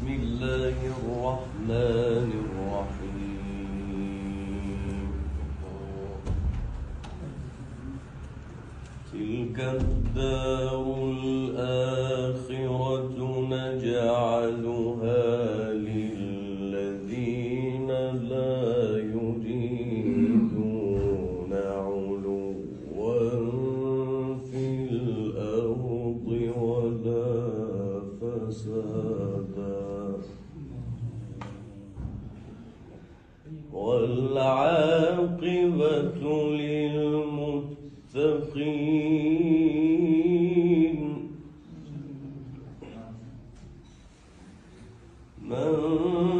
بسم الله الرحمن الرحيم. تلك الدار الآخرة نجعلها للذين لا يريدون علوا في الأرض ولا فسادا والعاقبة للمتقين. من